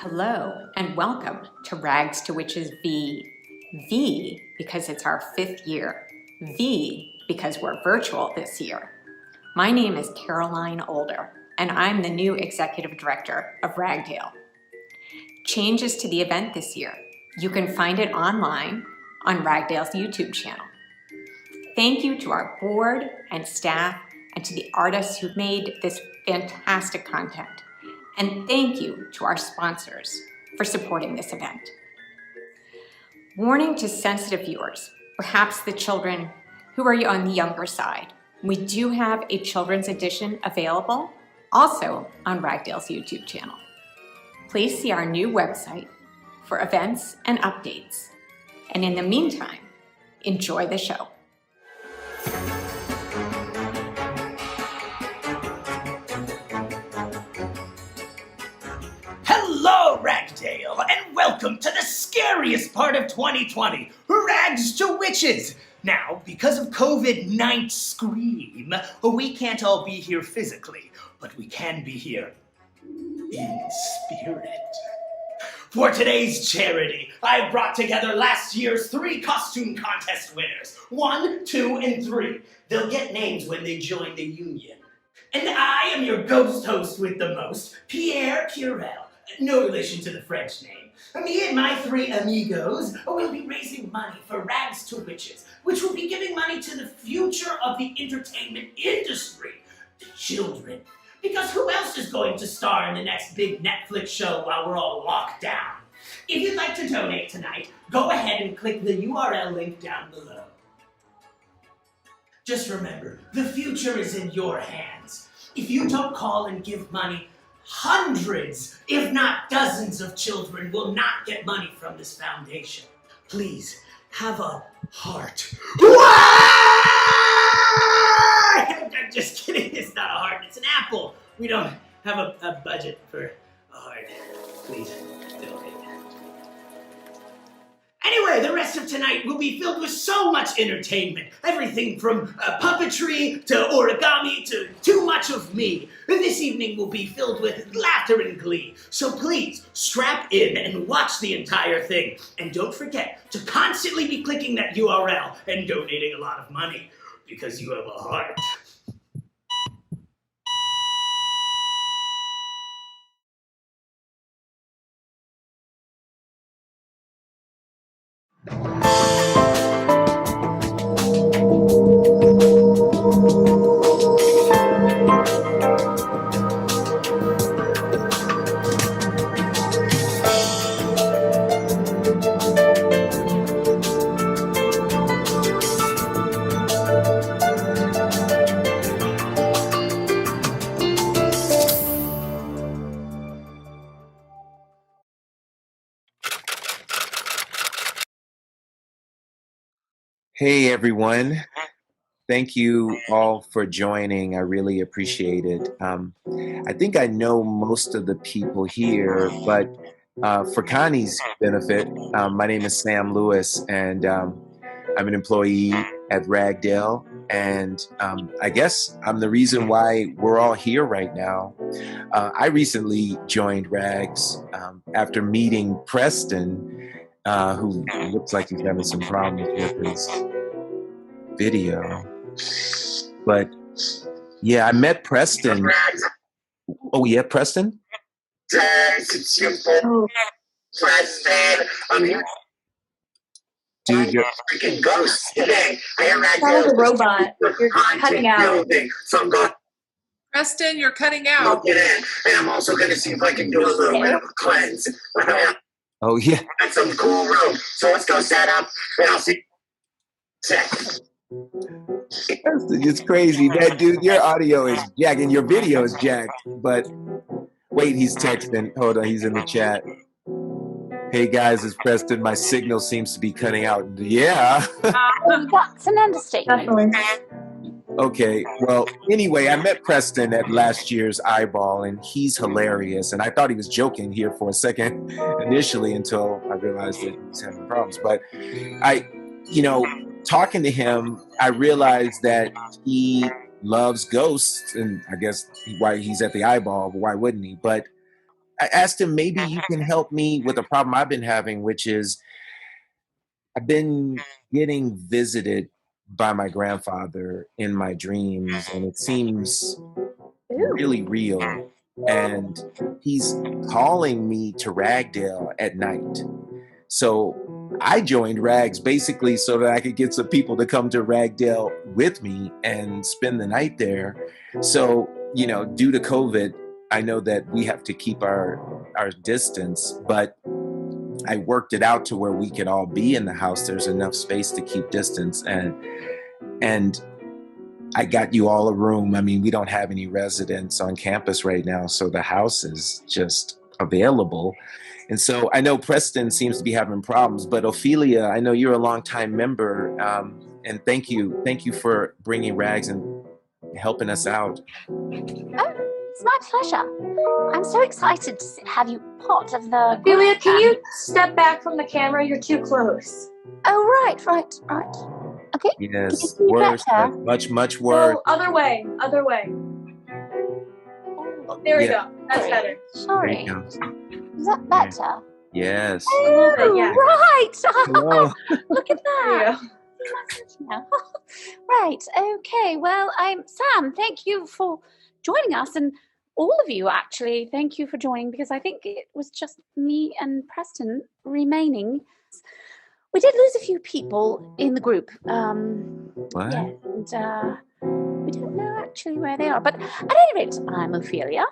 Hello and welcome to Rags to Witches V. V because it's our 5th year. V because we're virtual this year. My name is Caroline Older and I'm the new executive director of Ragdale. Changes to the event this year. You can find it online on Ragdale's YouTube channel. Thank you to our board and staff and to the artists who've made this fantastic content. And thank you to our sponsors for supporting this event. Warning to sensitive viewers, perhaps the children who are on the younger side. We do have a children's edition available, also on Ragdale's YouTube channel. Please see our new website for events and updates. And in the meantime, enjoy the show. Hello, Ragdale, and welcome to the scariest part of 2020, Rags to Witches. Now, because of COVID-19 scream, we can't all be here physically, but we can be here in spirit. For today's charity, I brought together last year's 3 costume contest winners, 1, 2, and 3. They'll get names when they join the union. And I am your ghost host with the most, Pierre Purell. No relation to the French name. Me and my 3 amigos will be raising money for Rags to Witches, which will be giving money to the future of the entertainment industry, the children. Because who else is going to star in the next big Netflix show while we're all locked down? If you'd like to donate tonight, go ahead and click the URL link down below. Just remember, the future is in your hands. If you don't call and give money, hundreds, if not dozens of children will not get money from this foundation. Please, have a heart. I'm just kidding, it's not a heart, it's an apple. We don't have a budget for a heart. Please, donate. Anyway, the rest of tonight will be filled with so much entertainment. Everything from puppetry to origami to too much of me. This evening will be filled with laughter and glee. So please, strap in and watch the entire thing. And don't forget to constantly be clicking that URL and donating a lot of money, because you have a heart. Hey everyone, thank you all for joining. I really appreciate it. I think I know most of the people here, but for Connie's benefit, my name is Sam Lewis and I'm an employee at Ragdale, and I guess I'm the reason why we're all here right now. I recently joined Rags after meeting Preston, who looks like he's having some problems with his video. But yeah, I met Preston. Oh yeah, Preston? Oh. Preston, I'm here. Dude, you're Freaking ghosts today. I am That was a robot. You're cutting out. So I'm going Preston, you're cutting to out. get in, and I'm also going to see if I can do a little bit of a cleanse. oh yeah. Got some cool room, so let's go set up, and I'll see. It's crazy. That dude, your audio is jacked and your video is jacked. But wait, he's texting. Hold on, he's in the chat. Hey guys, it's Preston. My signal seems to be cutting out. Yeah. That's an understatement. Definitely. Okay, well, anyway, I met Preston at last year's Eyeball, and he's hilarious. And I thought he was joking here for a second initially until I realized that he's having problems. But talking to him, I realized that he loves ghosts, and I guess why he's at the Eyeball, but why wouldn't he? But I asked him, maybe you can help me with a problem I've been having, which is I've been getting visited by my grandfather in my dreams, and it seems really real. And he's calling me to Ragdale at night. So I joined Rags basically so that I could get some people to come to Ragdale with me and spend the night there. So, due to COVID, I know that we have to keep our distance, but I worked it out to where we could all be in the house. There's enough space to keep distance, and I got you all a room. I mean, we don't have any residents on campus right now, so the house is just available. And so I know Preston seems to be having problems, but Ophelia, I know you're a longtime member, and thank you for bringing Rags and helping us out. Oh, it's my pleasure. I'm so excited to have you part of the... Ophelia, can you step back from the camera? You're too close. Oh, right. Okay. Yes, Can you worse, better? much worse. No, other way. There we go. That's better. Sorry. There you Is that better? Yes. Oh, bit, yeah. right. Oh. Look at There that. you go. Right. Okay. Well, I'm Sam. Thank you for joining us, and all of you actually. Thank you for joining, because I think it was just me and Preston remaining. We did lose a few people in the group. What? Yeah, and we don't know actually where they are. But at any rate, I'm Ophelia.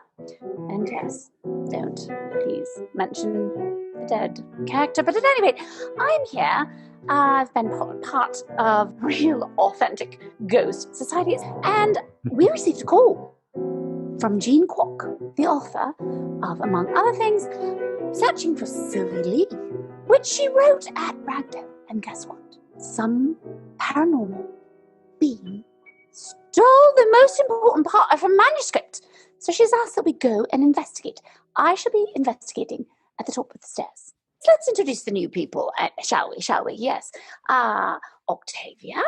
And yes, don't please mention the dead character. But at any rate, I'm here. I've been part of real, authentic ghost societies. And we received a call from Jean Kwok, the author of, among other things, Searching for Sylvie Lee, which she wrote at Ragdale. And guess what? Some paranormal being stole the most important part of her manuscript. So she's asked that we go and investigate. I shall be investigating at the top of the stairs. Let's introduce the new people, shall we? Yes. Octavia,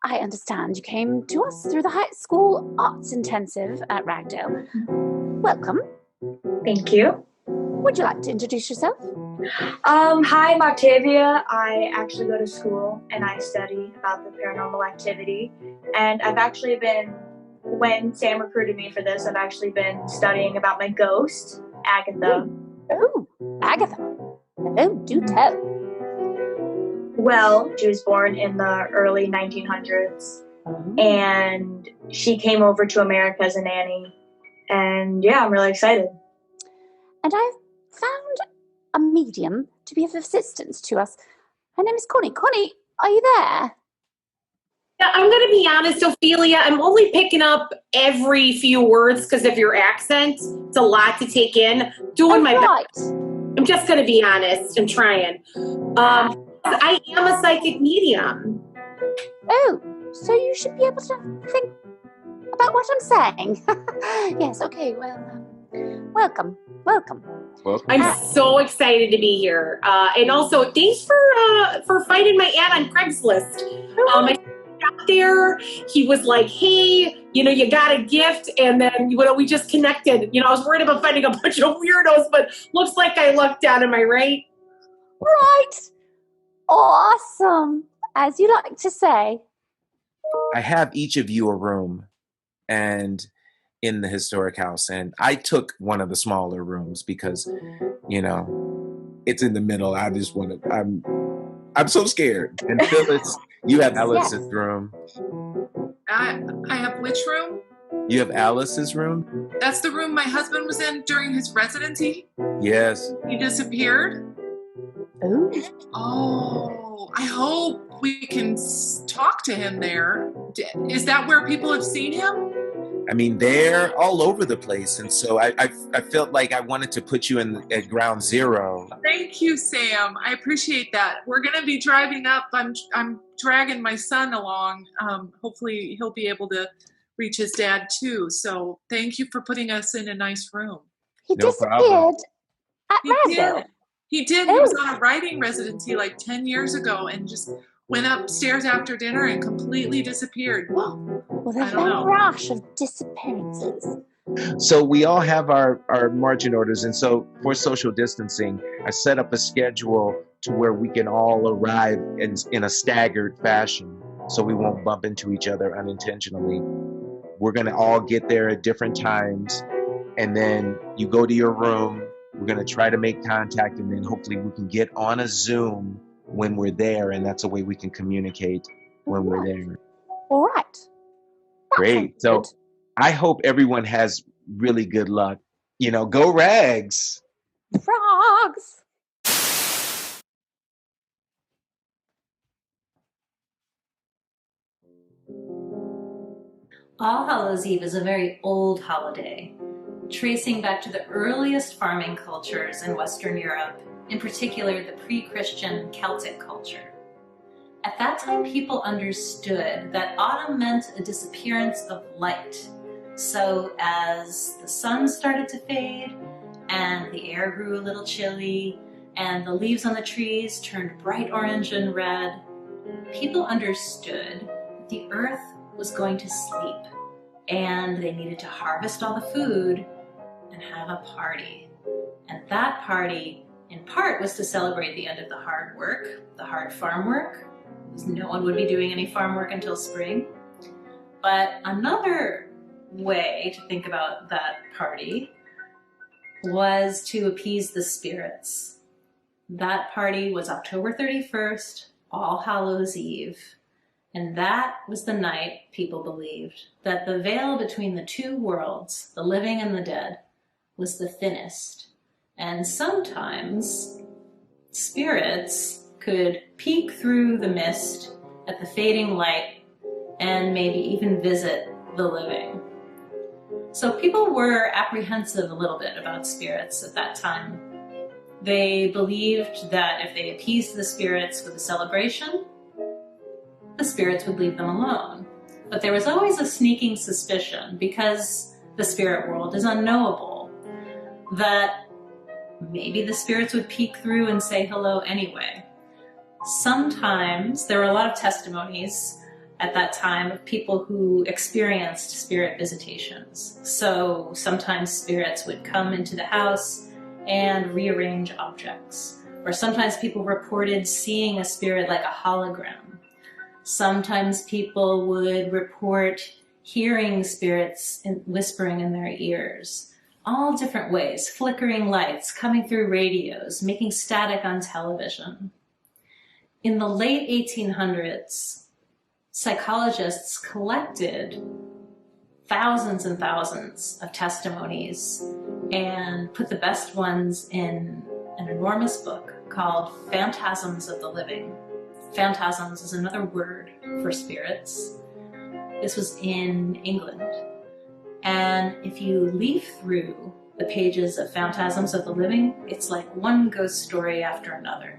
I understand you came to us through the high school arts intensive at Ragdale. Welcome. Thank you. Would you like to introduce yourself? Hi, I'm Octavia. I actually go to school and I study about the paranormal activity. And I've actually been, when Sam recruited me for this, I've actually been studying about my ghost, Agatha. Oh, Agatha. Oh, do tell. Well, she was born in the early 1900s. And she came over to America as a nanny. And yeah, I'm really excited. And I've found a medium to be of assistance to us. Her name is Connie. Connie, are you there? Yeah, I'm going to be honest, Ophelia. I'm only picking up every few words because of your accent. It's a lot to take in. Doing my best. I'm just going to be honest. I'm trying. I am a psychic medium. Oh, so you should be able to think about what I'm saying. Yes, okay, well, welcome. I'm so excited to be here. And also, thanks for finding my ad on Craigslist. I got there. He was like, hey, you got a gift. And then, we just connected. I was worried about finding a bunch of weirdos, but looks like I lucked out. Am I right? Right. Awesome. As you like to say. I have each of you a room and in the historic house, and I took one of the smaller rooms because it's in the middle. I just want to I'm so scared. And Phyllis, you have Alice's room. I have which room? You have Alice's room? That's the room my husband was in during his residency? Yes. He disappeared? Oh, I hope we can talk to him there. Is that where people have seen him? I mean, they're all over the place. And so I felt like I wanted to put you at ground zero. Thank you, Sam. I appreciate that. We're going to be driving up. I'm dragging my son along. Hopefully he'll be able to reach his dad too. So thank you for putting us in a nice room. He disappeared at Ragdale. He did. He was on a writing residency like 10 years ago and just went upstairs after dinner and completely disappeared. Well, there's been a rash of disappearances So we all have our marching orders. And so for social distancing, I set up a schedule to where we can all arrive in a staggered fashion so we won't bump into each other unintentionally. We're going to all get there at different times. And then you go to your room. We're going to try to make contact. And then hopefully we can get on a Zoom when we're there. And that's a way we can communicate when we're there. All right. That Great. sounds So good. I hope everyone has really good luck. You know, go Rags. Frogs. All Hallows Eve is a very old holiday, tracing back to the earliest farming cultures in Western Europe, in particular the pre-Christian Celtic culture. At that time, people understood that autumn meant a disappearance of light. So as the sun started to fade and the air grew a little chilly and the leaves on the trees turned bright orange and red, people understood that the earth was going to sleep and they needed to harvest all the food and have a party. And that party, in part, was to celebrate the end of the hard work, the hard farm work, because no one would be doing any farm work until spring. But another way to think about that party was to appease the spirits. That party was October 31st, All Hallows Eve. And that was the night people believed that the veil between the two worlds, the living and the dead, was the thinnest. And sometimes spirits could peek through the mist at the fading light and maybe even visit the living. So people were apprehensive a little bit about spirits at that time. They believed that if they appeased the spirits with a celebration, the spirits would leave them alone. But there was always a sneaking suspicion, because the spirit world is unknowable, that maybe the spirits would peek through and say hello anyway. Sometimes there were a lot of testimonies at that time of people who experienced spirit visitations. So sometimes spirits would come into the house and rearrange objects. Or sometimes people reported seeing a spirit like a hologram. Sometimes people would report hearing spirits whispering in their ears. All different ways, flickering lights, coming through radios, making static on television. In the late 1800s, psychologists collected thousands and thousands of testimonies and put the best ones in an enormous book called Phantasms of the Living. Phantasms is another word for spirits. This was in England. And if you leaf through the pages of Phantasms of the Living, it's like one ghost story after another.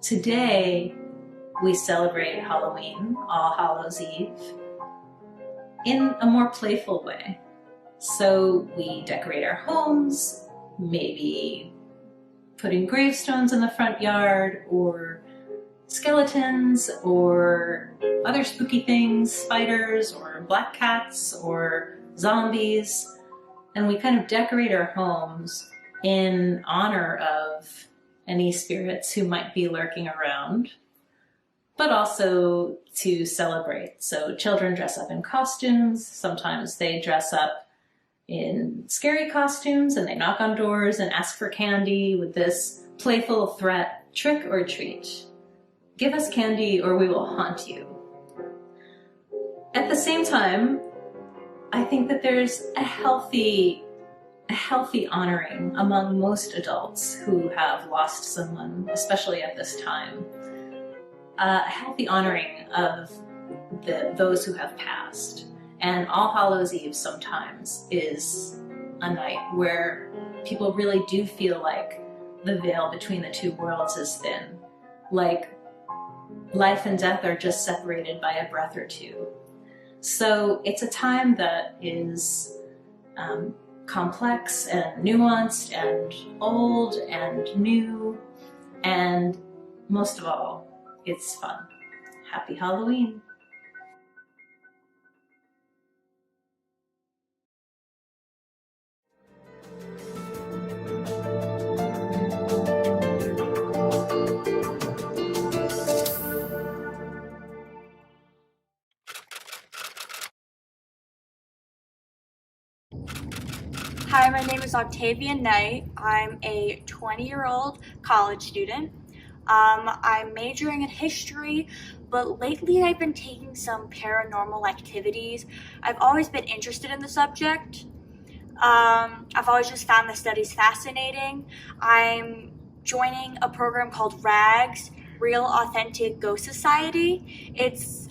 Today, we celebrate Halloween, All Hallows Eve, in a more playful way. So we decorate our homes, maybe putting gravestones in the front yard, or skeletons, or other spooky things, spiders, or black cats, or zombies. And we kind of decorate our homes in honor of any spirits who might be lurking around, but also to celebrate. So children dress up in costumes. Sometimes they dress up in scary costumes and they knock on doors and ask for candy with this playful threat, trick or treat. Give us candy or we will haunt you. At the same time, I think that there's a healthy honoring among most adults who have lost someone, especially at this time. A healthy honoring of those who have passed. And All Hallows Eve sometimes is a night where people really do feel like the veil between the two worlds is thin. Like life and death are just separated by a breath or two. So it's a time that is complex and nuanced and old and new, and most of all, it's fun. Happy Halloween. Hi, my name is Octavia Knight. I'm a 20-year-old college student. I'm majoring in history, but lately I've been taking some paranormal activities. I've always been interested in the subject. I've always just found the studies fascinating. I'm joining a program called RAGS, Real Authentic Ghost Society.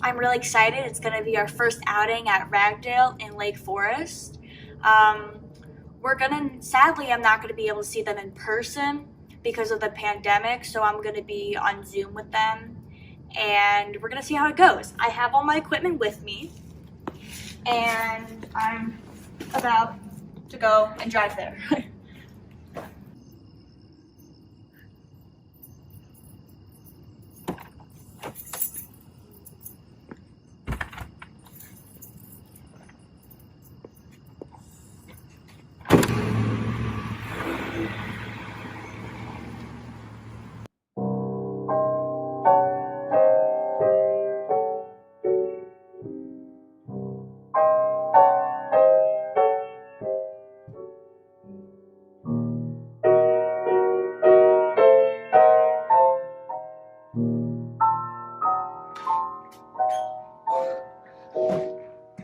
I'm really excited. It's going to be our first outing at Ragdale in Lake Forest. Sadly, I'm not going to be able to see them in person because of the pandemic, so I'm going to be on Zoom with them, and we're going to see how it goes. I have all my equipment with me, and I'm about to go and drive there.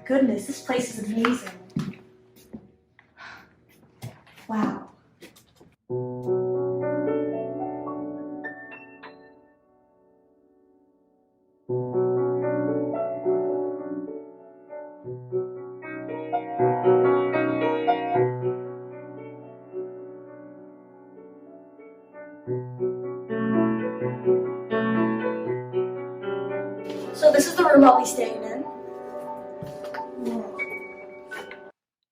Goodness, this place is amazing. Wow. So this is the room I'll be staying in.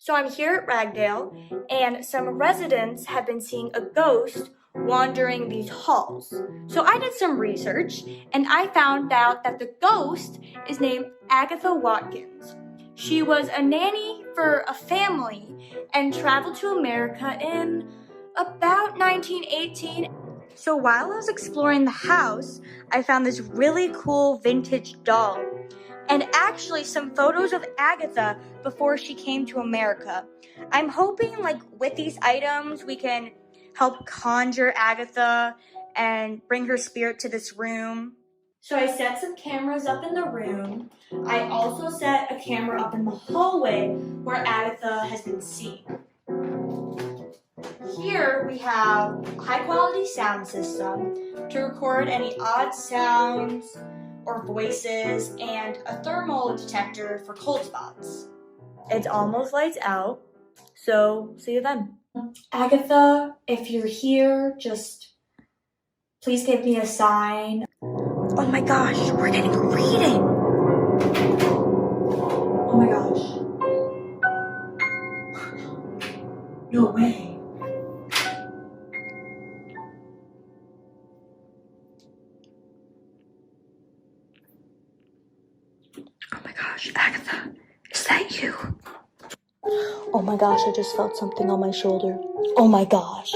So I'm here at Ragdale, and some residents have been seeing a ghost wandering these halls. So I did some research, and I found out that the ghost is named Agatha Watkins. She was a nanny for a family and traveled to America in about 1918. So while I was exploring the house, I found this really cool vintage doll, and actually some photos of Agatha before she came to America. I'm hoping with these items we can help conjure Agatha and bring her spirit to this room. So I set some cameras up in the room. I also set a camera up in the hallway where Agatha has been seen. Here we have a high quality sound system to record any odd sounds or voices, and a thermal detector for cold spots. It's almost lights out, so see you then. Agatha, if you're here, just please give me a sign. Oh my gosh, we're getting a reading! Oh my gosh. No way. Oh my gosh, Agatha, is that you? Oh my gosh, I just felt something on my shoulder. Oh my gosh.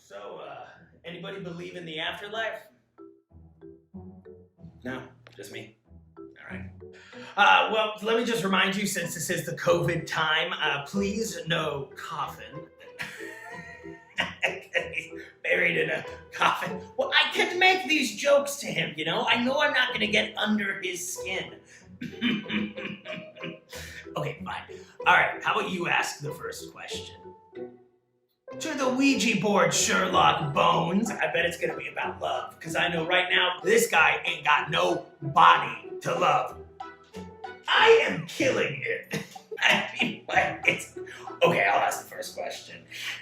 So, anybody believe in the afterlife? No, just me. All right. Well, let me just remind you, since this is the COVID time, please no coffin. Buried in a coffin. Well, I can make these jokes to him, you know? I know I'm not gonna get under his skin. Okay, fine. All right, how about you ask the first question? To the Ouija board, Sherlock Bones. I bet it's gonna be about love, because I know right now this guy ain't got no body to love. I am killing it. I mean, like, it's... Okay, I'll ask the first question.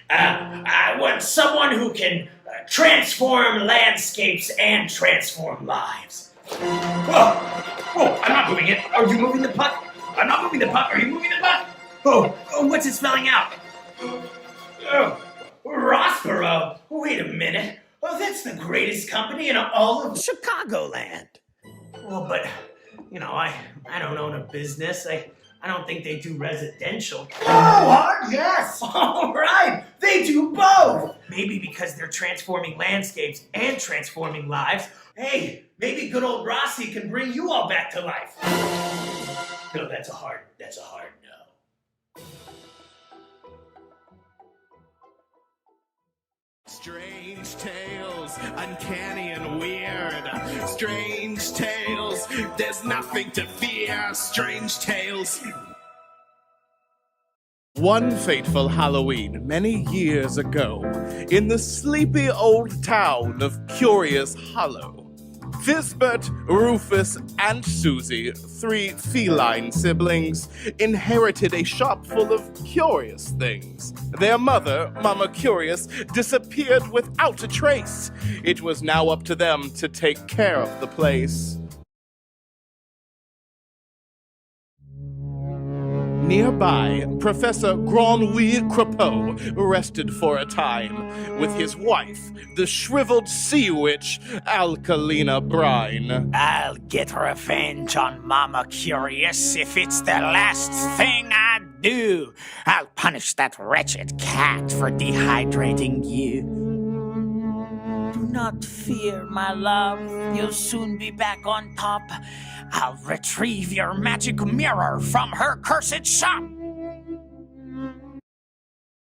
I want someone who can transform landscapes and transform lives. Whoa! Whoa, I'm not moving it. Are you moving the puck? I'm not moving the puck. Are you moving the puck? Oh, what's it spelling out? Oh, Rossborough. Wait a minute. Oh, that's the greatest company in all of Chicagoland. Well, but, you know, I don't own a business. I don't think they do residential. Oh, yes! All right, they do both! Maybe because they're transforming landscapes and transforming lives. Hey, maybe good old Rossi can bring you all back to life. No, that's a hard no. Strange tales, uncanny and weird. Strange tales, there's nothing to fear. Strange tales. One fateful Halloween, many years ago, in the sleepy old town of Curious Hollow, Thisbert, Rufus, and Susie, 3 feline siblings, inherited a shop full of curious things. Their mother, Mama Curious, disappeared without a trace. It was now up to them to take care of the place. Nearby, Professor Grand-Louis Crapeau rested for a time with his wife, the shriveled sea witch, Alkalina Brine. I'll get revenge on Mama Curious if it's the last thing I do. I'll punish that wretched cat for dehydrating you. Do not fear, my love. You'll soon be back on top. I'll retrieve your magic mirror from her cursed shop.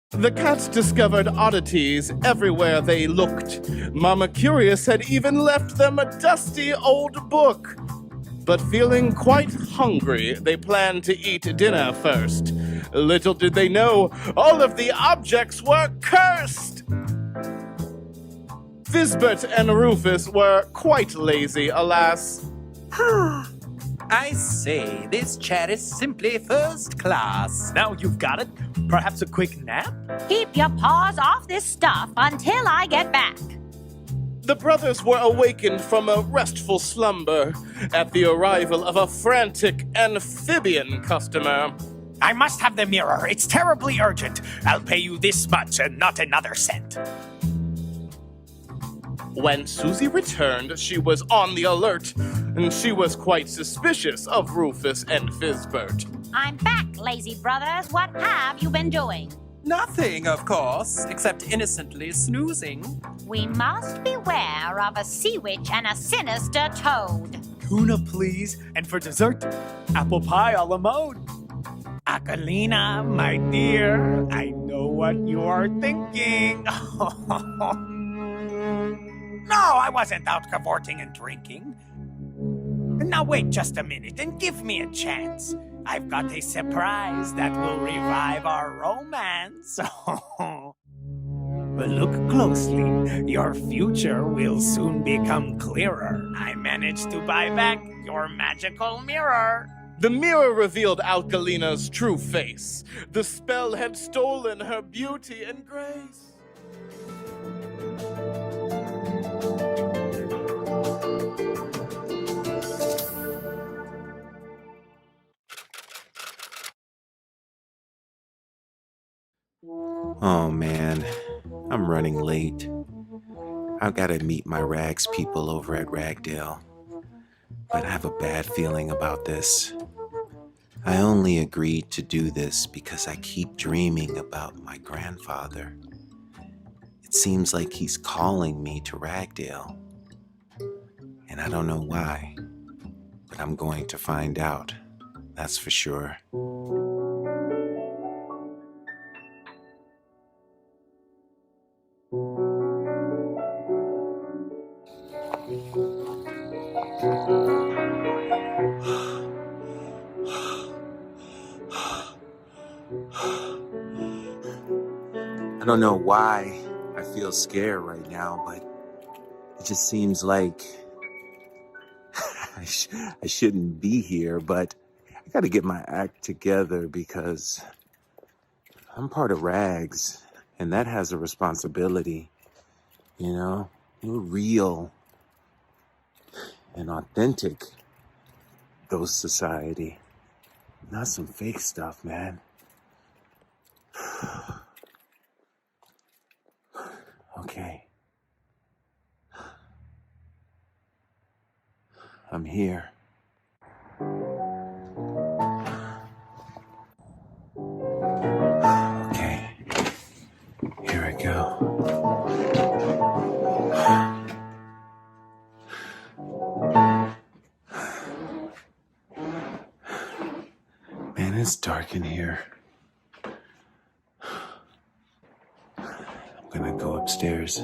The cats discovered oddities everywhere they looked. Mama Curious had even left them a dusty old book. But feeling quite hungry, they planned to eat dinner first. Little did they know, all of the objects were cursed! Fizbert and Rufus were quite lazy, alas. I say, this chair is simply first class. Now you've got it. Perhaps a quick nap? Keep your paws off this stuff until I get back. The brothers were awakened from a restful slumber at the arrival of a frantic amphibian customer. I must have the mirror. It's terribly urgent. I'll pay you this much and not another cent. When Susie returned, she was on the alert, and she was quite suspicious of Rufus and Fizbert. I'm back, lazy brothers. What have you been doing? Nothing, of course, except innocently snoozing. We must beware of a sea witch and a sinister toad. Tuna, please. And for dessert, apple pie a la mode. Agalina, my dear, I know what you're thinking. No, I wasn't out cavorting and drinking. Now wait just a minute and give me a chance. I've got a surprise that will revive our romance. But look closely. Your future will soon become clearer. I managed to buy back your magical mirror. The mirror revealed Alkalina's true face. The spell had stolen her beauty and grace. Oh man, I'm running late. I've got to meet my rags people over at Ragdale. But I have a bad feeling about this. I only agreed to do this because I keep dreaming about my grandfather. It seems like he's calling me to Ragdale. And I don't know why, but I'm going to find out. That's for sure. I don't know why I feel scared right now, but it just seems like I shouldn't be here, but I got to get my act together because I'm part of Rags, and that has a responsibility, you know? We're real and authentic, ghost society. Not some fake stuff, man. Okay. I'm here. Okay. Here I go. Man, it's dark in here. I'm gonna go upstairs.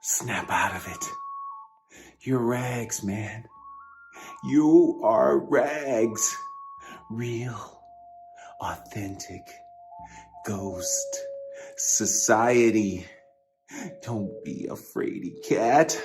Snap out of it. You're Rags, man. You are Rags. Real, authentic, ghost, society. Don't be a fraidy cat.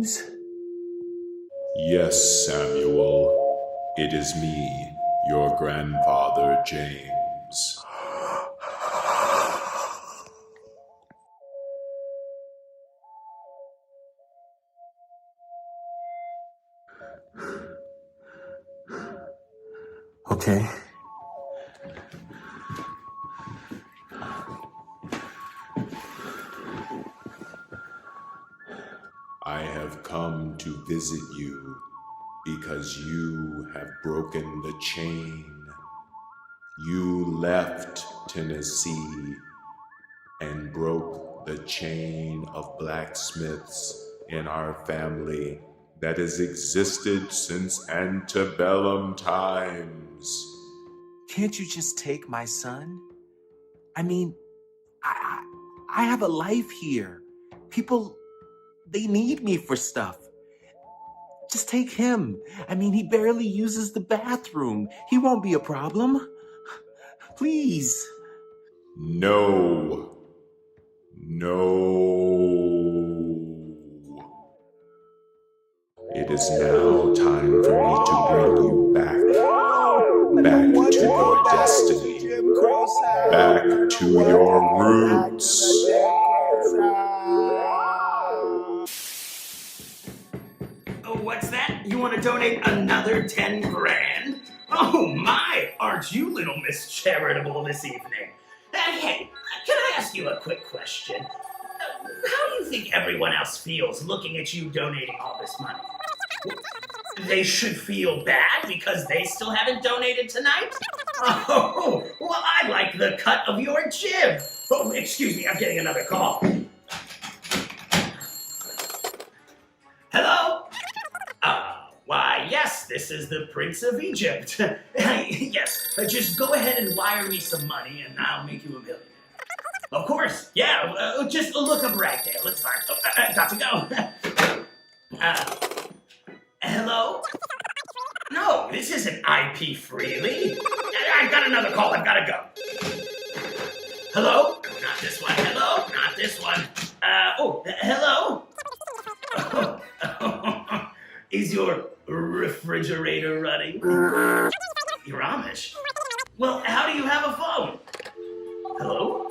James? Yes, Samuel. It is me, your grandfather, James. Okay. I have come to visit you because you have broken the chain. You left Tennessee and broke the chain of blacksmiths in our family that has existed since antebellum times. Can't you just take my son? I mean, I have a life here. People, they need me for stuff. Just take him. I mean, he barely uses the bathroom. He won't be a problem. Please. No. It is now time for me to bring you back to your destiny, back to your roots. Oh, what's that? You want to donate another 10 grand? Oh my, aren't you little Miss Charitable this evening? Hey, can I ask you a quick question? How do you think everyone else feels looking at you donating all this money? They should feel bad because they still haven't donated tonight? Oh, well, I like the cut of your jib. Oh, excuse me, I'm getting another call. Hello? Why, yes, this is the Prince of Egypt. Yes, just go ahead and wire me some money and I'll make you a millionaire. Of course, yeah, just look up Ragdale, it's fine. Oh, I got to go. Hello? No, this isn't IP Freely. I've got another call, I've got to go. Hello? Not this one, hello? Not this one. Hello? Is your refrigerator running? You're Amish? Well, how do you have a phone? Hello?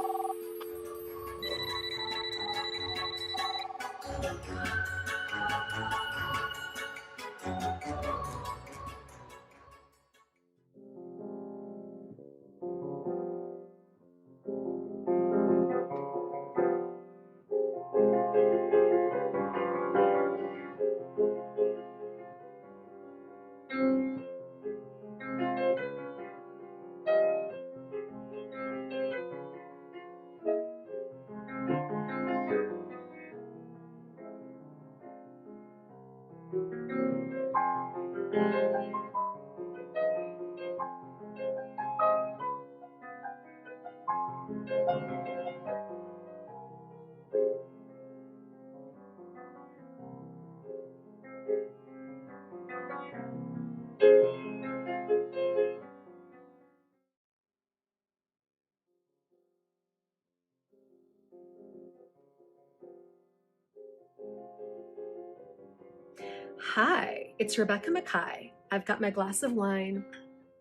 Hi, it's Rebecca MAKKAI. I've got my glass of wine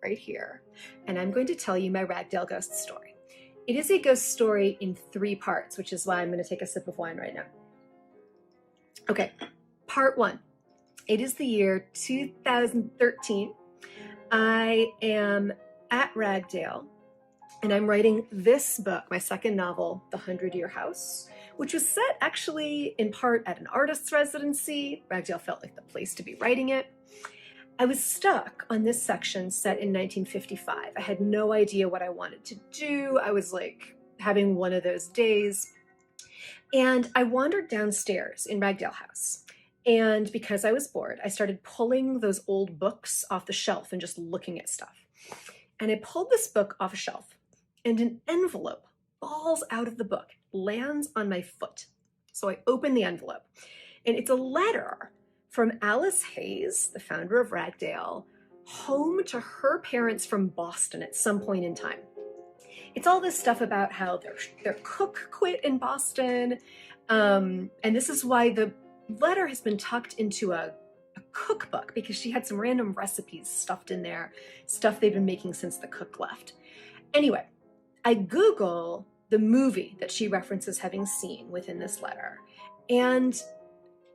right here, and I'm going to tell you my Ragdale ghost story. It is a ghost story in 3 parts, which is why I'm going to take a sip of wine right now. Okay, part 1. It is the year 2013. I am at Ragdale, and I'm writing this book, my second novel, The 100-Year House, which was set actually in part at an artist's residency. Ragdale felt like the place to be writing it. I was stuck on this section set in 1955. I had no idea what I wanted to do. I was like having one of those days. And I wandered downstairs in Ragdale House. And because I was bored, I started pulling those old books off the shelf and just looking at stuff. And I pulled this book off a shelf, and an envelope falls out of the book, lands on my foot. So I open the envelope, and it's a letter from Alice Hayes, the founder of Ragdale, home to her parents from Boston at some point in time. It's all this stuff about how their cook quit in Boston, and this is why the letter has been tucked into a cookbook because she had some random recipes stuffed in there, stuff they've been making since the cook left. Anyway, I Google the movie that she references having seen within this letter, and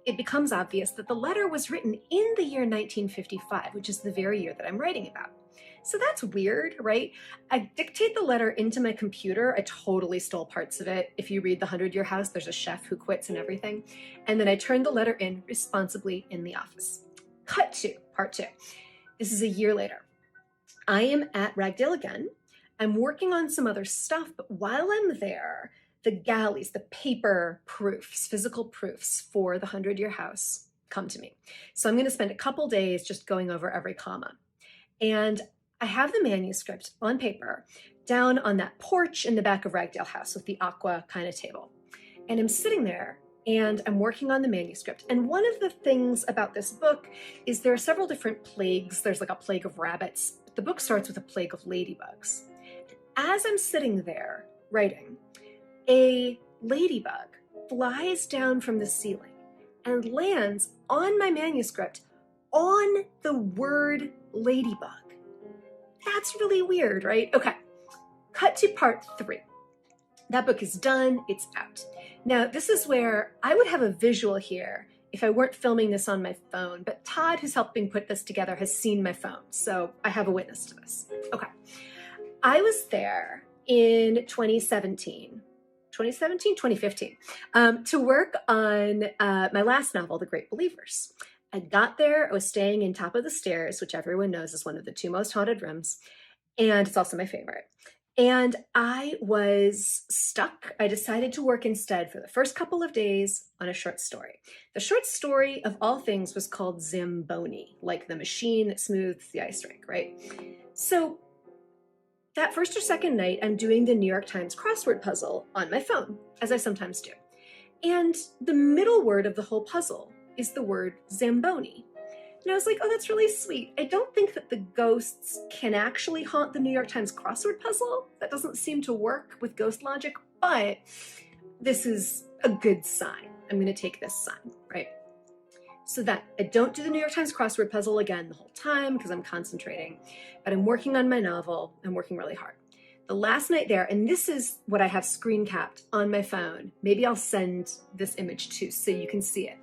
it becomes obvious that the letter was written in the year 1955, which is the very year that I'm writing about. So that's weird, right? I dictate the letter into my computer. I totally stole parts of it. If you read The 100-Year House, there's a chef who quits and everything. And then I turned the letter in responsibly in the office. Cut to part 2. This is a year later. I am at Ragdale again. I'm working on some other stuff, but while I'm there, the galleys, the paper proofs, physical proofs for The 100-Year House come to me. So I'm going to spend a couple days just going over every comma. And I have the manuscript on paper down on that porch in the back of Ragdale House with the aqua kind of table. And I'm sitting there and I'm working on the manuscript. And one of the things about this book is there are several different plagues. There's like a plague of rabbits. But the book starts with a plague of ladybugs. As I'm sitting there writing, a ladybug flies down from the ceiling and lands on my manuscript on the word ladybug. That's really weird, right? Okay, cut to part 3. That book is done, it's out. Now, this is where I would have a visual here if I weren't filming this on my phone, but Todd, who's helping put this together, has seen my phone, so I have a witness to this. Okay, I was there in 2015, to work on my last novel, The Great Believers. I got there, I was staying in top of the stairs, which everyone knows is one of the 2 most haunted rooms, and it's also my favorite. And I was stuck. I decided to work instead for the first couple of days on a short story. The short story, of all things, was called Zamboni, like the machine that smooths the ice rink, right? So that first or second night, I'm doing the New York Times crossword puzzle on my phone, as I sometimes do. And the middle word of the whole puzzle is the word Zamboni. And I was like, oh, that's really sweet. I don't think that the ghosts can actually haunt the New York Times crossword puzzle. That doesn't seem to work with ghost logic, but this is a good sign. I'm going to take this sign, right? So that I don't do the New York Times crossword puzzle again the whole time because I'm concentrating, but I'm working on my novel. I'm working really hard. The last night there, and this is what I have screen capped on my phone. Maybe I'll send this image too so you can see it.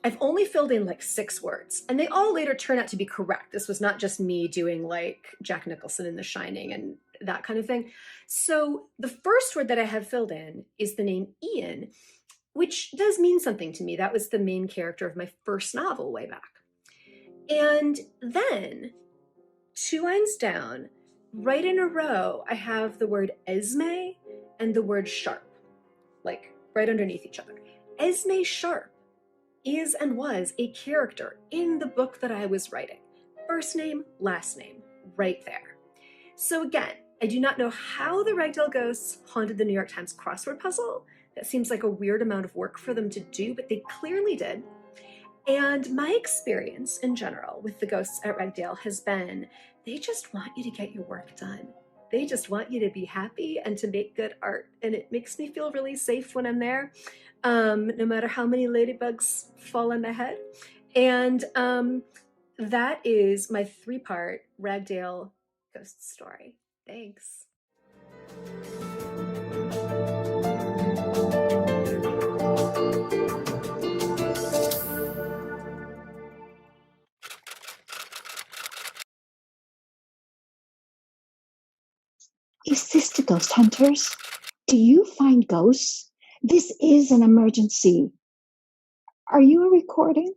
I've only filled in like 6 words, and they all later turn out to be correct. This was not just me doing like Jack Nicholson in The Shining and that kind of thing. So the first word that I have filled in is the name Ian, which does mean something to me. That was the main character of my first novel way back. And then 2 lines down, right in a row, I have the word Esme and the word Sharp, like right underneath each other. Esme Sharp is and was a character in the book that I was writing. First name, last name, right there. So again, I do not know how the Ragdale ghosts haunted the New York Times crossword puzzle. That seems like a weird amount of work for them to do, but they clearly did. And my experience in general with the ghosts at Ragdale has been, they just want you to get your work done. They just want you to be happy and to make good art. And it makes me feel really safe when I'm there, no matter how many ladybugs fall on my head. And that is my 3-part Ragdale ghost story. Thanks. Is this the Ghost Hunters? Do you find ghosts? This is an emergency. Are you a recording?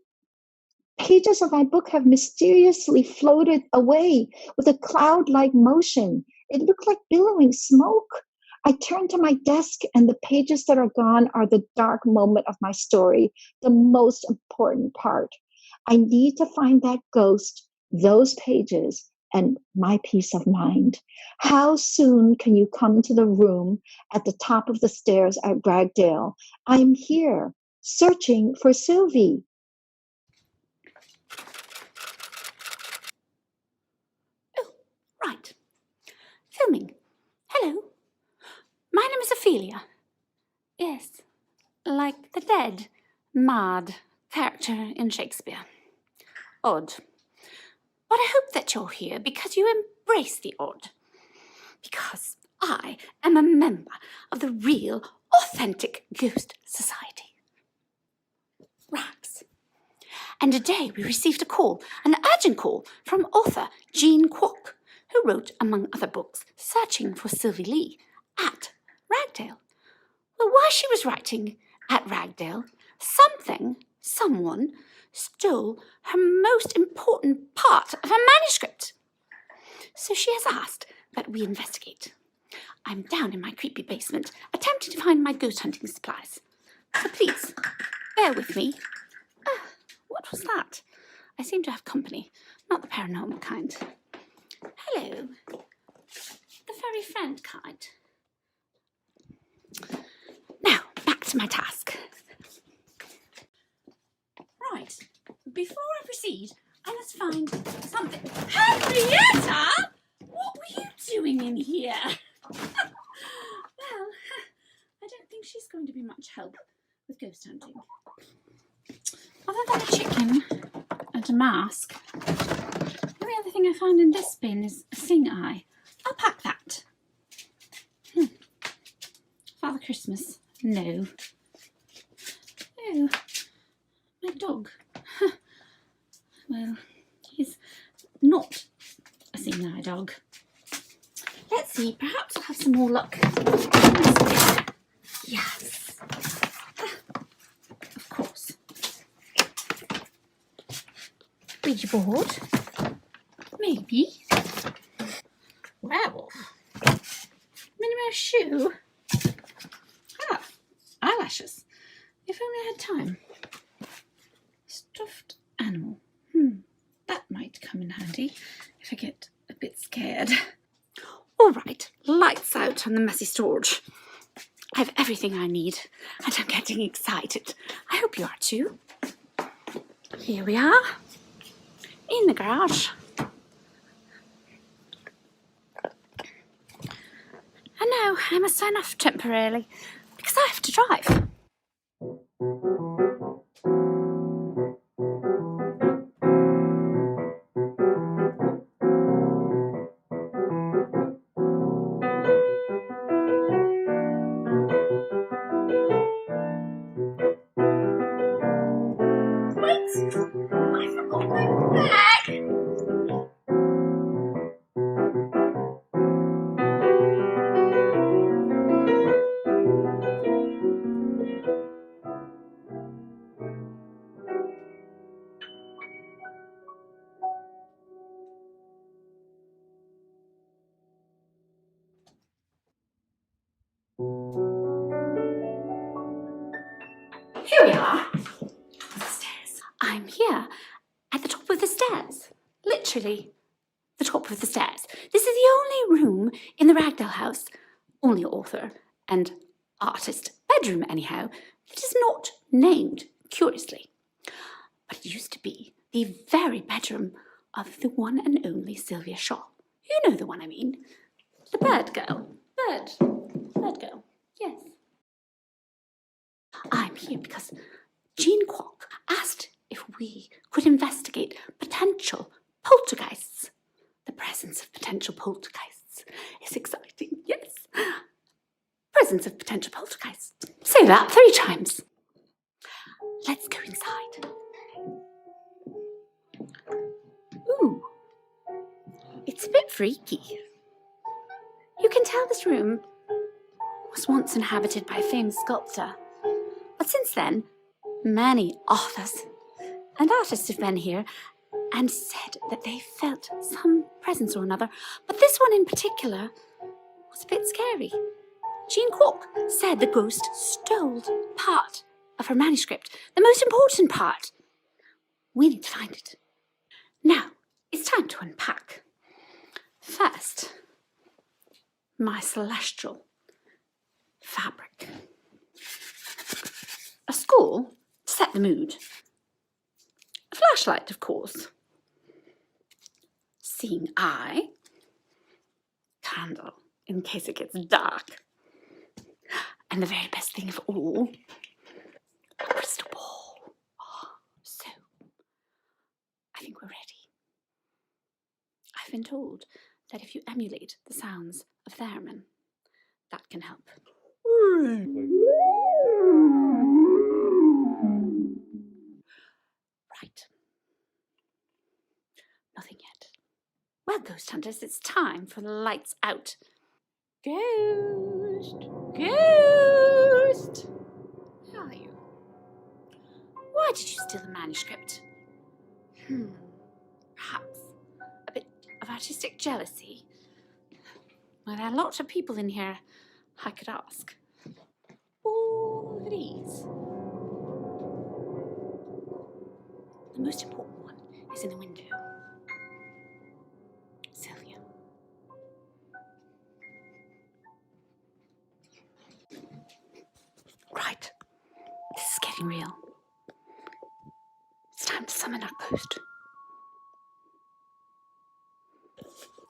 Pages of my book have mysteriously floated away with a cloud-like motion. It looked like billowing smoke. I turn to my desk, and the pages that are gone are the dark moment of my story, the most important part. I need to find that ghost, those pages, and my peace of mind. How soon can you come to the room at the top of the stairs at Ragdale? I'm here, searching for Sylvie. Oh, right. Filming. Hello. My name is Ophelia. Yes, like the dead. mad character in Shakespeare. Odd. But I hope that you're here because you embrace the odd. Because I am a member of the real, authentic Ghost Society. Rags. And today we received a call, an urgent call, from author Jean Kwok, who wrote, among other books, Searching for Sylvie Lee at Ragdale. Well, while she was writing at Ragdale, someone stole her most important part of her manuscript. So she has asked that we investigate. I'm down in my creepy basement, attempting to find my ghost hunting supplies. So please, bear with me. What was that? I seem to have company, not the paranormal kind. Hello. The furry friend kind. Now, back to my task. Right, before I proceed, I must find something. Henrietta! What were you doing in here? Well, I don't think she's going to be much help with ghost hunting. Other than a chicken and a mask, the only other thing I found in this bin is a sing eye. I'll pack that. Father Christmas, no. Oh, my dog. Well, he's not a sing eye dog. Let's see, perhaps I'll have some more luck. Yes. Of course. Ouija board. Maybe. Werewolf. Minnie Mouse shoe. Ah, eyelashes. If only I had time. Stuffed animal. That might come in handy if I get a bit scared. All right, lights out on the messy storage. I have everything I need, and I'm getting excited. I hope you are too. Here we are, in the garage. And now I must sign off temporarily, because I have to drive. Here we are. The stairs. I'm here at the top of the stairs. Literally, the top of the stairs. This is the only room in the Ragdale house, only author and artist bedroom anyhow, that is not named, curiously. But it used to be the very bedroom of the one and only Sylvia Shaw. You know the one I mean. The bird girl. Bird girl. Yes. I'm here because Jean Kwok asked if we could investigate potential poltergeists. The presence of potential poltergeists is exciting, yes. Presence of potential poltergeists. Say that 3 times. Let's go inside. Ooh, it's a bit freaky. You can tell this room was once inhabited by a famous sculptor. But since then, many authors and artists have been here and said that they felt some presence or another. But this one in particular was a bit scary. Jean Kwok said the ghost stole part of her manuscript, the most important part. We need to find it. Now, it's time to unpack. First, my celestial fabric. A score to set the mood. A flashlight, of course. Seeing eye. Candle, in case it gets dark. And the very best thing of all, a crystal ball. think we're ready. I've been told that if you emulate the sounds of theremin, that can help. Right. Nothing yet. Well, ghost hunters, it's time for the lights out. Ghost! Ghost! Where are you? Why did you steal the manuscript? Perhaps a bit of artistic jealousy. Well, there are lots of people in here I could ask. All these. The most important one is in the window. Sylvia. Right. This is getting real. It's time to summon our ghost.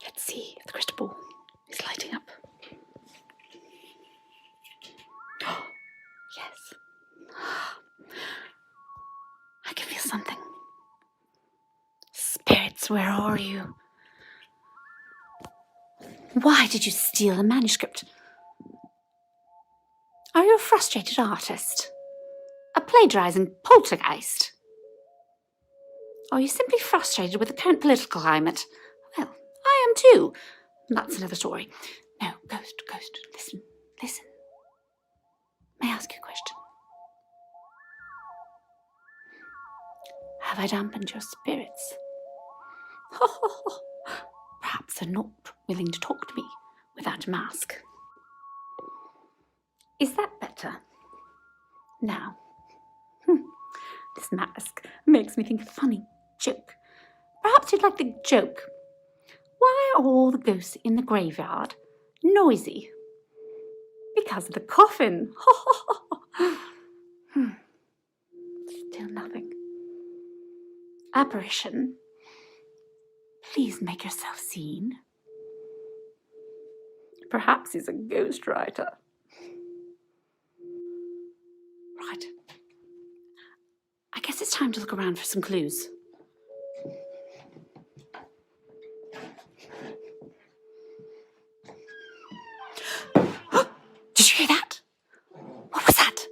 Let's see if the crystal ball is lighting up. Yes. I can feel something. Spirits, where are you? Why did you steal the manuscript? Are you a frustrated artist? A plagiarizing poltergeist? Or are you simply frustrated with the current political climate? Well, I am too. That's another story. No, ghost, listen. May I ask you a question? Have I dampened your spirits? Perhaps they're not willing to talk to me without a mask. Is that better? Now, this mask makes me think of a funny joke. Perhaps you'd like the joke. Why are all the ghosts in the graveyard noisy? Because of the coffin. Still nothing. Apparition, please make yourself seen. Perhaps he's a ghostwriter. Right. I guess it's time to look around for some clues. Did you hear that? What was that?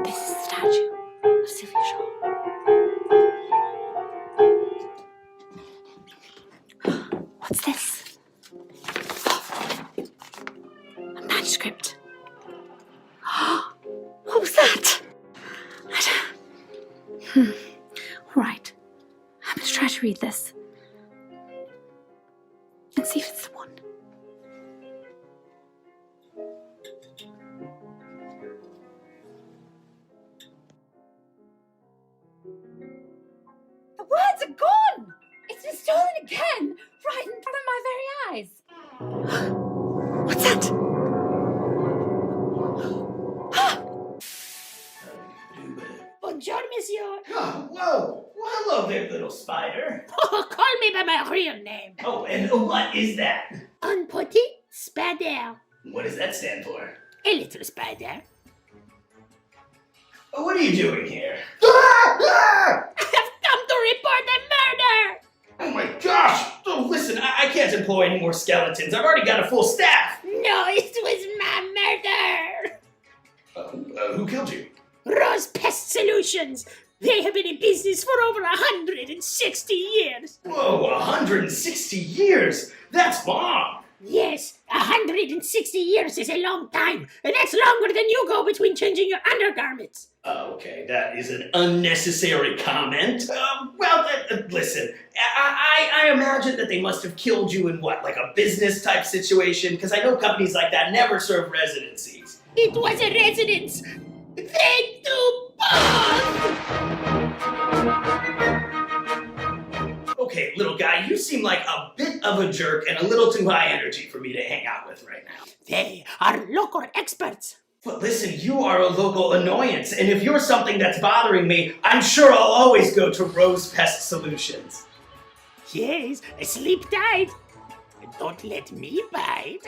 This is the statue of Sylvia Shaw. What's this? A manuscript. What was that? Right. I'm going to try to read this. And see if it's the one. The words are gone! It's been stolen again! Right in front of my very eyes! What's that? Bonjour, monsieur. Oh, whoa! Well, hello there, little spider. Oh, call me by my real name. Oh, and what is that? Un petit spider. What does that stand for? A little spider. What are you doing here? I have come to report a murder! Oh my gosh! Oh, listen, I can't employ any more skeletons. I've already got a full staff. No, it was my murder! Who killed you? Rose Pest Solutions. They have been in business for over 160 years. Whoa, 160 years? That's long! Yes, 160 years is a long time, and that's longer than you go between changing your undergarments. Okay, that is an unnecessary comment. Listen, I imagine that they must have killed you in what, like a business type situation? Because I know companies like that never serve residencies. It was a residence. They do both! Okay, little guy, you seem like a bit of a jerk and a little too high energy for me to hang out with right now. They are local experts. But listen, you are a local annoyance, and if you're something that's bothering me, I'm sure I'll always go to Rose Pest Solutions. Yes, sleep tight. Don't let me bite.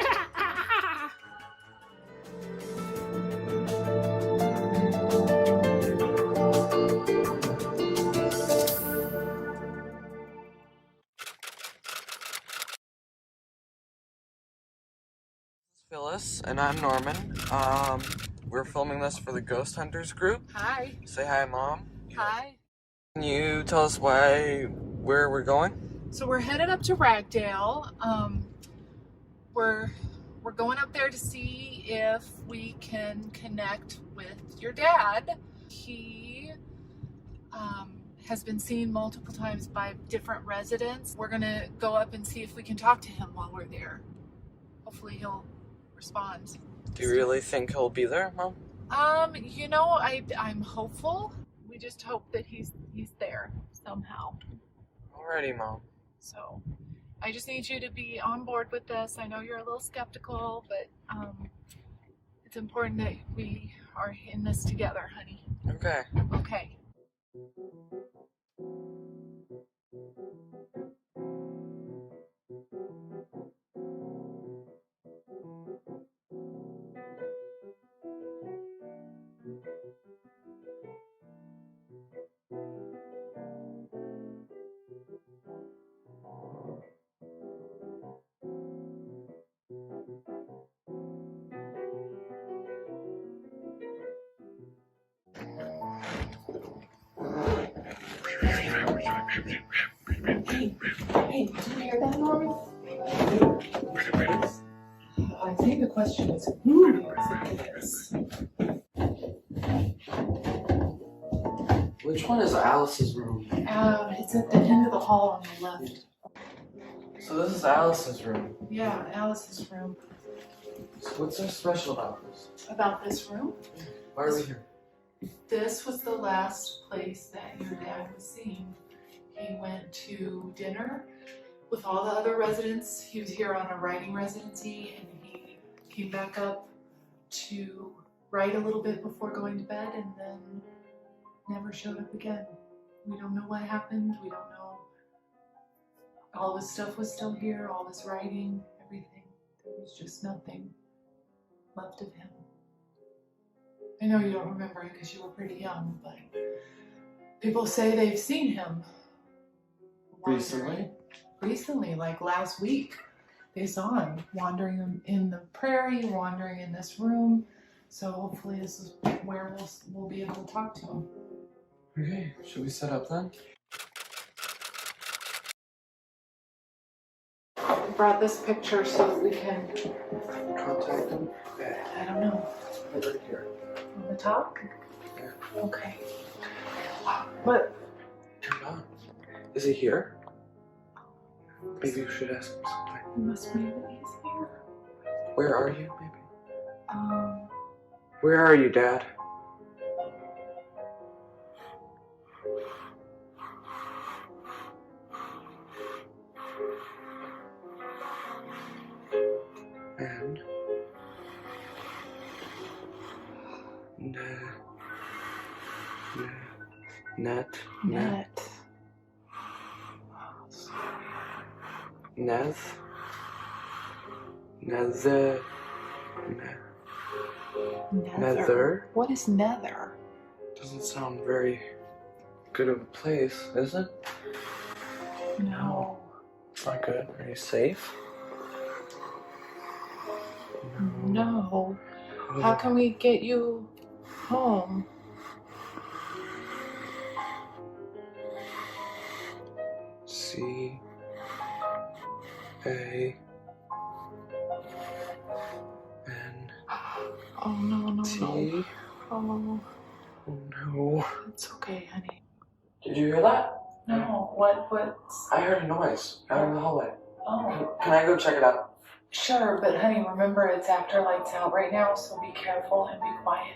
Phyllis, and I'm Norman. We're filming this for the Ghost Hunters group. Hi. Say hi, Mom. Hi. Can you tell us where we're going? So we're headed up to Ragdale. We're going up there to see if we can connect with your dad. He has been seen multiple times by different residents. We're gonna go up and see if we can talk to him while we're there. Hopefully he'll respond. Do you really think he'll be there, Mom? You know, I'm hopeful. We just hope that he's there somehow. Alrighty, Mom. So I just need you to be on board with this. I know you're a little skeptical, but it's important that we are in this together, honey. Okay. Okay. Hey, did you hear that, Norman? I think the question is who is this? Which one is Alice's room? It's at the end of the hall on the left. So this is Alice's room. Yeah, Alice's room. So what's so special about this? About this room? Why are we here? This was the last place that your dad was seen. He went to dinner with all the other residents. He was here on a writing residency, and he came back up to write a little bit before going to bed, and then never showed up again. We don't know what happened. We don't know. All his stuff was still here, all his writing, everything. There was just nothing left of him. I know you don't remember it because you were pretty young, but people say they've seen him. Recently? Recently, like last week. They saw him wandering in the prairie, wandering in this room. So hopefully this is where we'll be able to talk to him. Okay, should we set up then? I brought this picture so that we can contact him. I don't know. Right here. On the top? Yeah. Okay. But Turn it on. Is he here? Maybe you should ask him something. it must be that he's here. Where are you, baby? Where are you, Dad? And net. Nether. What is nether? Doesn't sound very good of a place, is it? No. It's not good. Are you safe? No. How can we get you home? C-A-N. Oh no. T. Oh. Oh no. It's okay, honey. Did you hear that? No. What's I heard a noise out in the hallway. Oh. Can I go check it out? Sure, but honey, remember it's after lights out right now, so be careful and be quiet.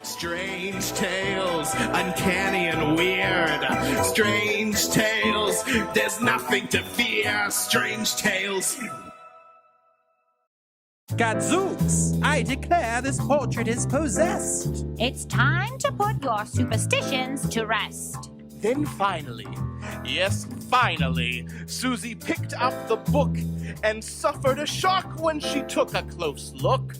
Strange tales, uncanny and weird. Strange tales, there's nothing to fear. Strange tales. Gadzooks! I declare this portrait is possessed. It's time to put your superstitions to rest. Then finally, yes, finally, Susie picked up the book and suffered a shock when she took a close look.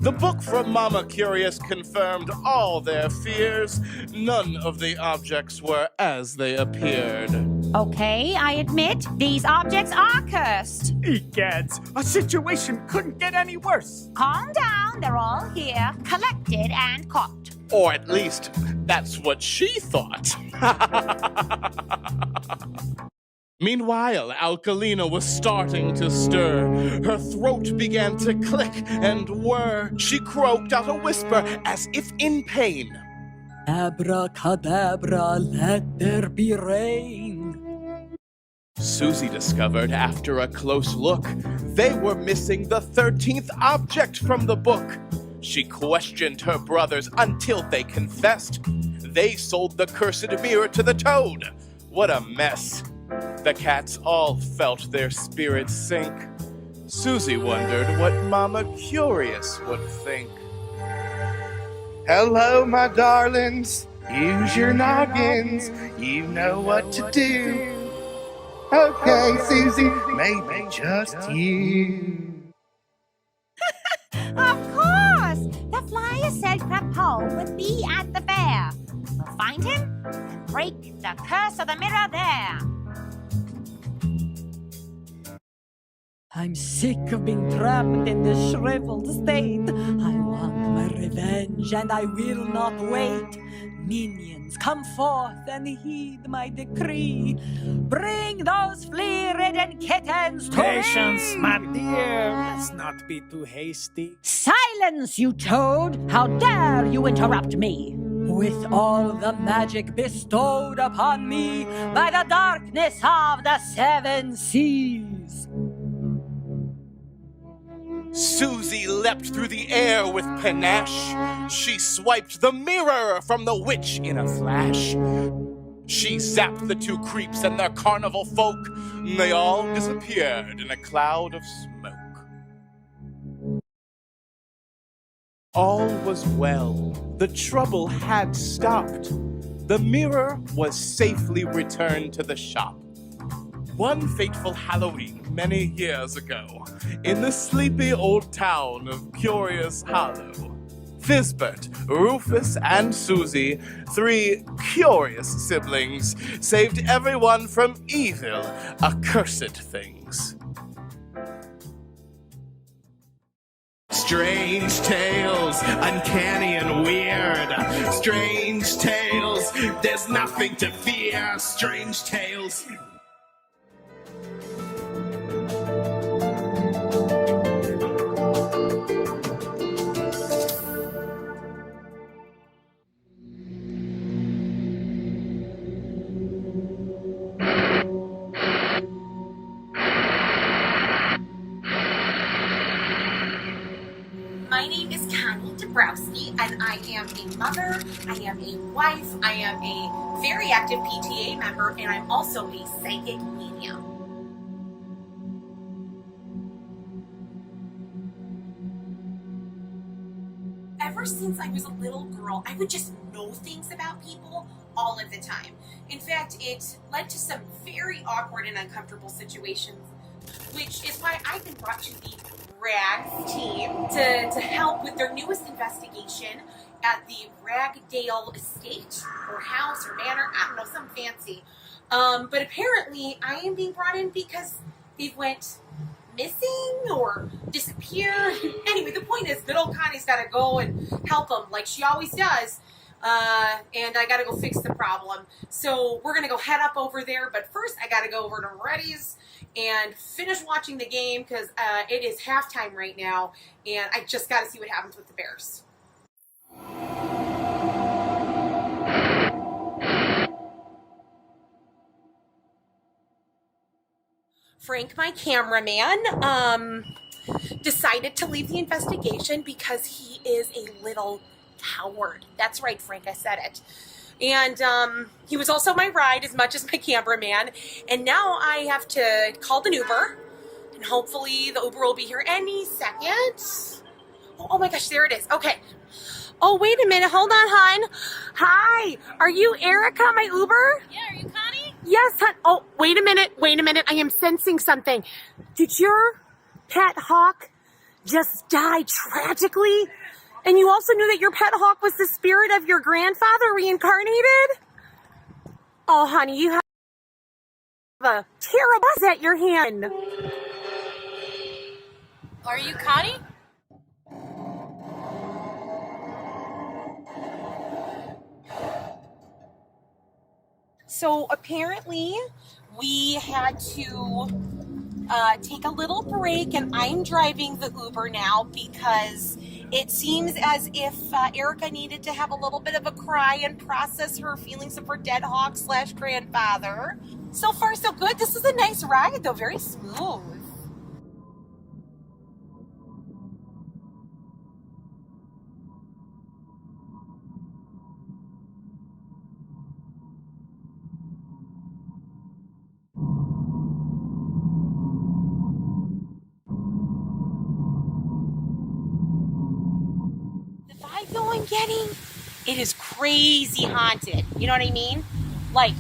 The book from Mama Curious confirmed all their fears. None of the objects were as they appeared. Okay, I admit, these objects are cursed. Egads, a situation couldn't get any worse. Calm down, they're all here, collected and caught. Or at least, that's what she thought. Meanwhile, Alkalina was starting to stir. Her throat began to click and whir. She croaked out a whisper as if in pain. Abracadabra, let there be rain. Susie discovered after a close look, they were missing the 13th object from the book. She questioned her brothers until they confessed. They sold the cursed mirror to the toad. What a mess. The cats all felt their spirits sink. Susie wondered what Mama Curious would think. Hello, my darlings. Use your noggins. You know what to do. Okay, Susie, maybe just you. Of course! The flyer said Crapoe would be at the fair. We'll find him and break the curse of the mirror there. I'm sick of being trapped in this shriveled state. I want my revenge and I will not wait. Minions, come forth and heed my decree. Bring those flea-ridden kittens to Patience, me. my dear. Let's not be too hasty. Silence, you toad! How dare you interrupt me? With all the magic bestowed upon me by the darkness of the seven seas. Susie leapt through the air with panache. She swiped the mirror from the witch in a flash. She zapped the two creeps and their carnival folk. They all disappeared in a cloud of smoke. All was well. The trouble had stopped. The mirror was safely returned to the shop. One fateful Halloween many years ago, in the sleepy old town of Curious Hollow, Thisbert, Rufus, and Susie, three curious siblings, saved everyone from evil, accursed things. Strange tales, uncanny and weird. Strange tales, there's nothing to fear. Strange tales. My name is Connie Dabrowski, and I am am a mother, I am a wife, I am a very active PTA member, and I'm also a psychic medium. Ever since I was a little girl, I would just know things about people all of the time. In fact, it led to some very awkward and uncomfortable situations, which is why I've been brought to the RAGS team to help with their newest investigation at the Ragdale estate, or house, or manor, I don't know, some fancy. But apparently I am being brought in because they went missing or disappear. Anyway, the point is, good old Connie's got to go and help them like she always does. And I got to go fix the problem. So we're going to go head up over there. But first, I got to go over to Reddy's and finish watching the game because it is halftime right now. And I just got to see what happens with the Bears. Frank, my cameraman, decided to leave the investigation because he is a little coward. That's right, Frank, I said it. And he was also my ride as much as my cameraman. And now I have to call an Uber, and hopefully the Uber will be here any second. Oh my gosh, there it is. Okay. Oh, wait a minute. Hold on, hon. Hi. Are you Erica, my Uber? Yeah, are you Connie? Yes, hon. Oh, wait a minute. Wait a minute. I am sensing something. Did your pet hawk just die tragically? And you also knew that your pet hawk was the spirit of your grandfather reincarnated? Oh, honey, you have a terrible buzz at your hand. Are you Connie? So apparently we had to take a little break, and I'm driving the Uber now because it seems as if Erica needed to have a little bit of a cry and process her feelings of her dead hawk / grandfather. So far, so good. This is a nice ride, though. Very smooth. I'm getting, it is crazy haunted. You know what I mean? Like,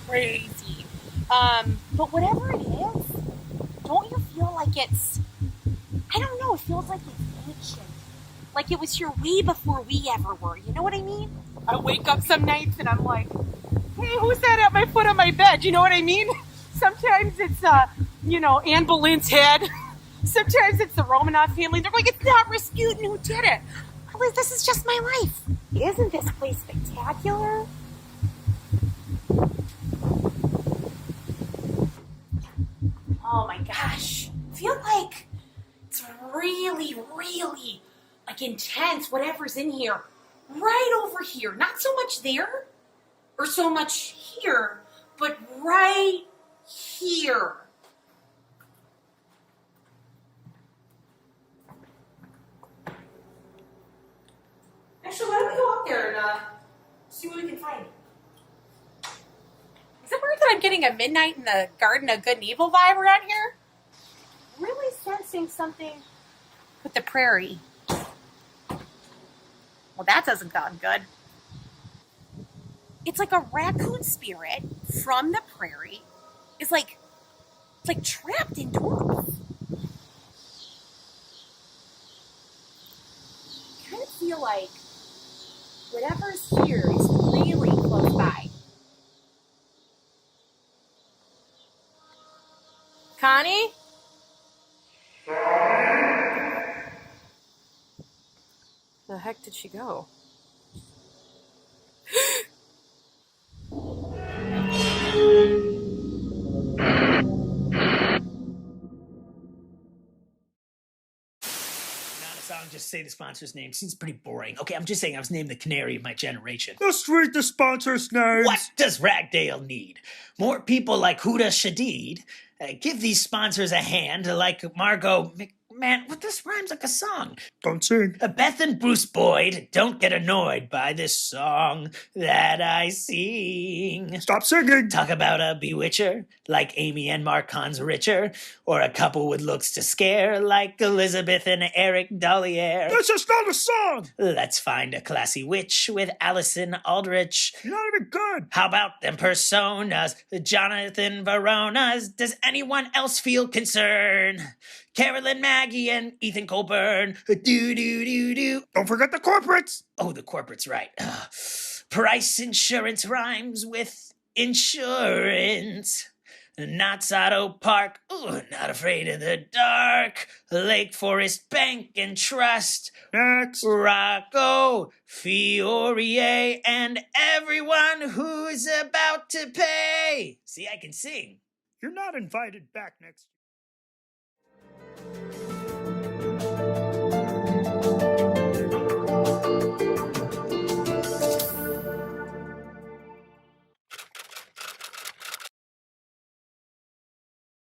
crazy. But whatever it is, don't you feel like it's, I don't know, it feels like it's ancient. Like it was here way before we ever were. You know what I mean? I wake up some nights and I'm like, hey, who's that at my foot on my bed? You know what I mean? Sometimes it's, Anne Boleyn's head. Sometimes it's the Romanoff family. They're like, it's not Rasputin who did it. This is just my life. Isn't this place spectacular? Oh my gosh. I feel like it's really, really like intense, whatever's in here. Right over here. Not so much there or so much here, but right here. Actually, why don't we go up there and see what we can find? Is it weird that I'm getting a Midnight in the Garden of Good and Evil vibe around here? Really sensing something with the prairie. Well, that doesn't sound good. It's like a raccoon spirit from the prairie. It's like trapped indoors. I kind of feel like whatever's here is really close by. Connie? The heck did she go? I'll just say the sponsor's name. Seems pretty boring. Okay, I'm just saying I was named the canary of my generation. Let's read the sponsor's names. What does Ragdale need? More people like Huda Shadid. Give these sponsors a hand like Margot Man, what this rhymes like a song? Don't sing. Beth and Bruce Boyd, don't get annoyed by this song that I sing. Stop singing. Talk about a bewitcher, like Amy and Marcon's Richer, or a couple with looks to scare, like Elizabeth and Eric Dollier. That's just not a song. Let's find a classy witch with Allison Aldrich. You're not even good. How about them personas, Jonathan Veronas? Does anyone else feel concern? Carolyn Maggie and Ethan Colburn. Do. Don't forget the corporates. Oh, the corporates, right. Price insurance rhymes with insurance. Knott's Auto Park. Ooh, not afraid of the dark. Lake Forest Bank and Trust. Next. Rocco, Fiore, and everyone who's about to pay. See, I can sing. You're not invited back next.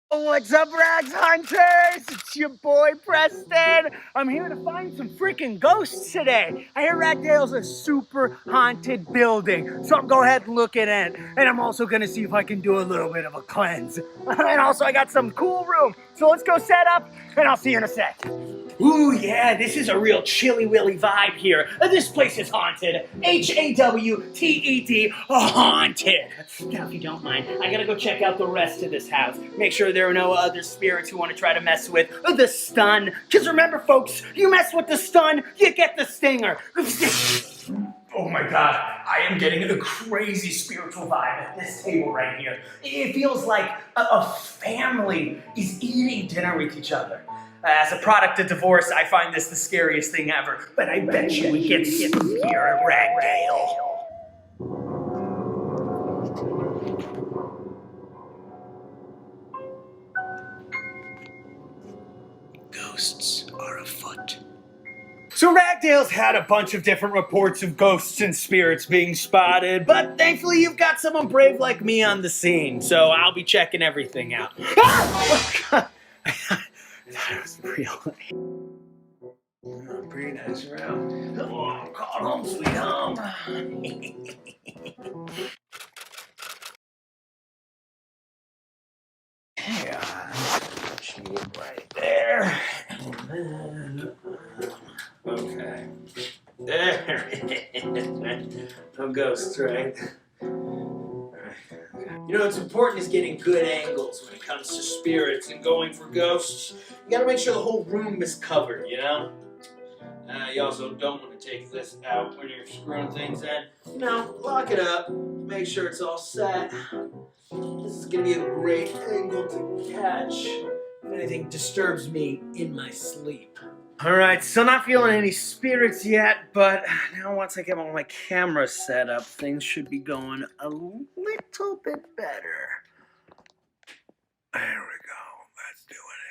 What's up, Rags Hunters? It's your boy Preston. I'm here to find some freaking ghosts today. I hear Ragdale's a super haunted building, so I'm going to go ahead and look at it. And I'm also going to see if I can do a little bit of a cleanse. And also, I got some cool room, so let's go set up, and I'll see you in a sec. Ooh, yeah, this is a real chilly willy vibe here. This place is haunted. H-A-W-T-E-D, haunted. Now, if you don't mind, I gotta go check out the rest of this house. Make sure there are no other spirits who want to try to mess with the stun. Because remember, folks, you mess with the stun, you get the stinger. Oh my god, I am getting a crazy spiritual vibe at this table right here. It feels like a family is eating dinner with each other. As a product of divorce, I find this the scariest thing ever, but I bet you it gets spookier at Ragdale. Ghosts are afoot. So Ragdale's had a bunch of different reports of ghosts and spirits being spotted, but thankfully you've got someone brave like me on the scene, so I'll be checking everything out. Ah! Oh, God. That was real. Oh, pretty nice round. Oh, God, home sweet home. Yeah, shade right there. And then, okay. There it is. No ghosts, right? You know, what's important is getting good angles when it comes to spirits and going for ghosts. You gotta make sure the whole room is covered, you know? You also don't want to take this out when you're screwing things in. No, lock it up. Make sure it's all set. This is gonna be a great angle to catch if anything disturbs me in my sleep. Alright, still not feeling any spirits yet, but now once I get all my camera set up, things should be going a little bit better. There we go, that's doing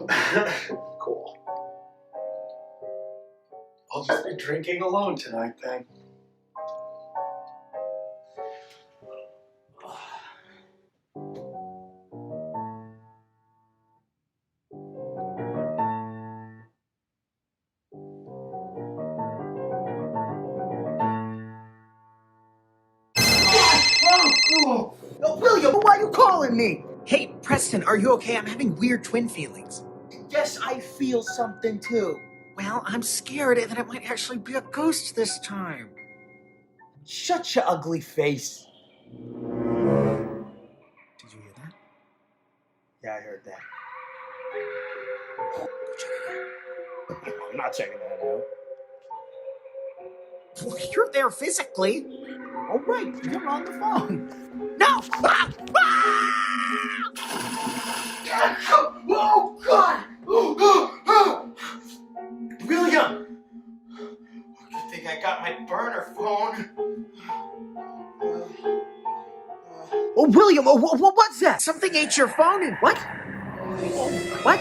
it. Cool. I'll just be drinking alone tonight then. Oh, William, why are you calling me? Hey, Preston, are you okay? I'm having weird twin feelings. Yes, I feel something too. Well, I'm scared that it might actually be a ghost this time. Shut your ugly face. Did you hear that? Yeah, I heard that. I'm not checking that out. Well, you're there physically. Oh, right, you're on the phone. No! Ah! Ah! Oh, God! William! Good thing I got my burner phone. Oh, William, what's that? Something ate your phone and what? What?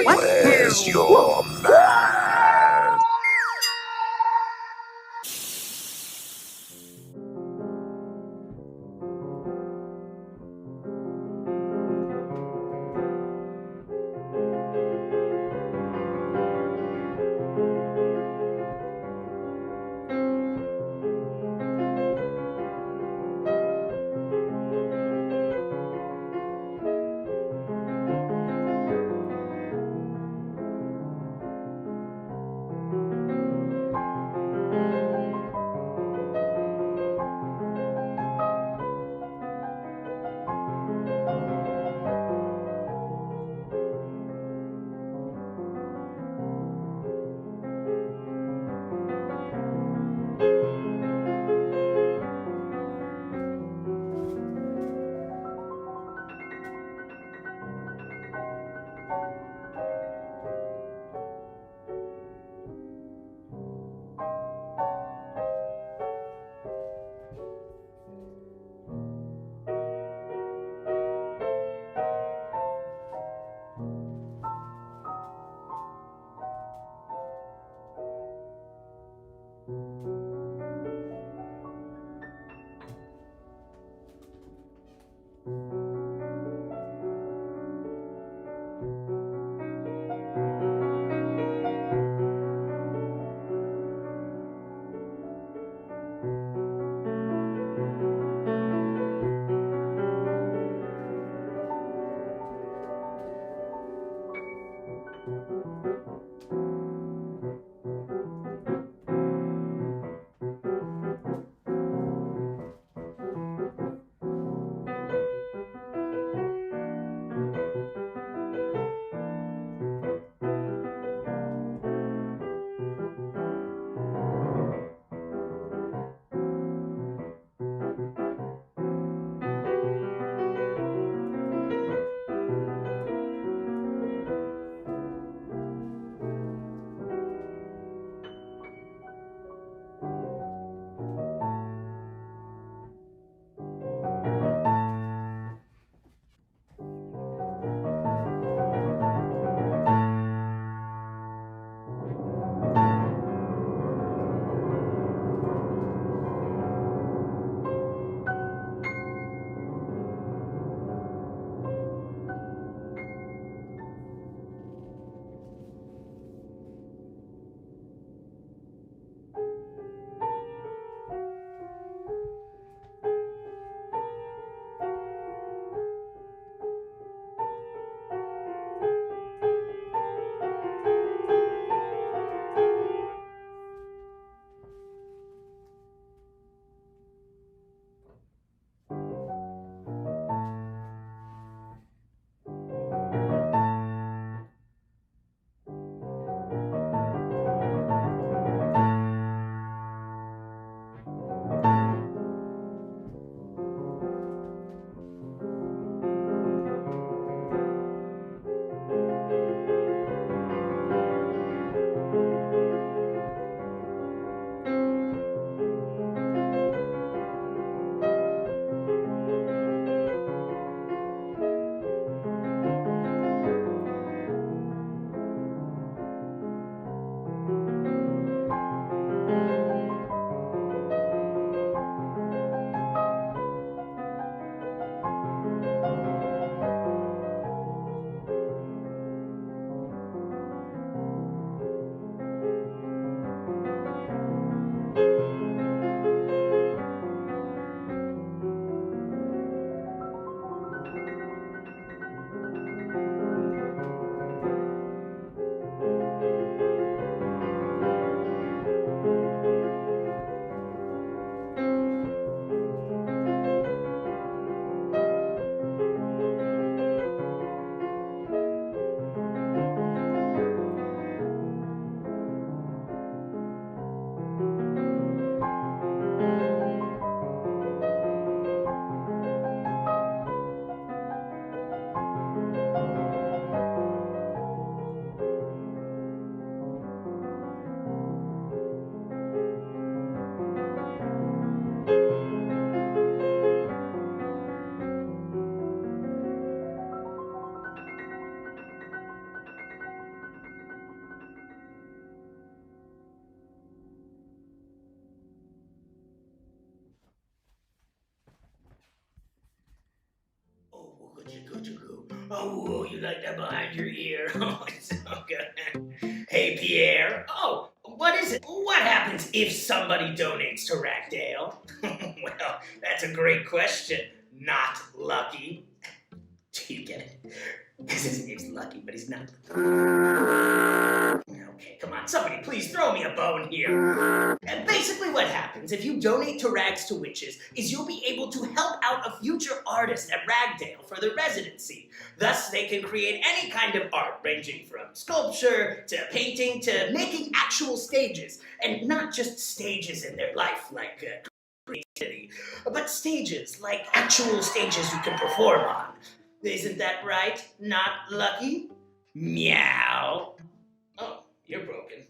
Where's your man? Oh, you like that behind your ear? Oh, it's so good. Hey, Pierre. Oh, what is it? What happens if somebody donates to Ragdale? Well, that's a great question. Not Lucky. Do you get it? Because his name's Lucky, but he's not. Okay, come on, somebody please throw me a bone here. And basically what happens if you donate to Rags to Witches is you'll be able to help out a future artist at Ragdale for their residency. Thus, they can create any kind of art, ranging from sculpture to painting to making actual stages. And not just stages in their life like creativity, but stages like actual stages you can perform on. Isn't that right? Not Lucky? Meow. Oh, you're broken.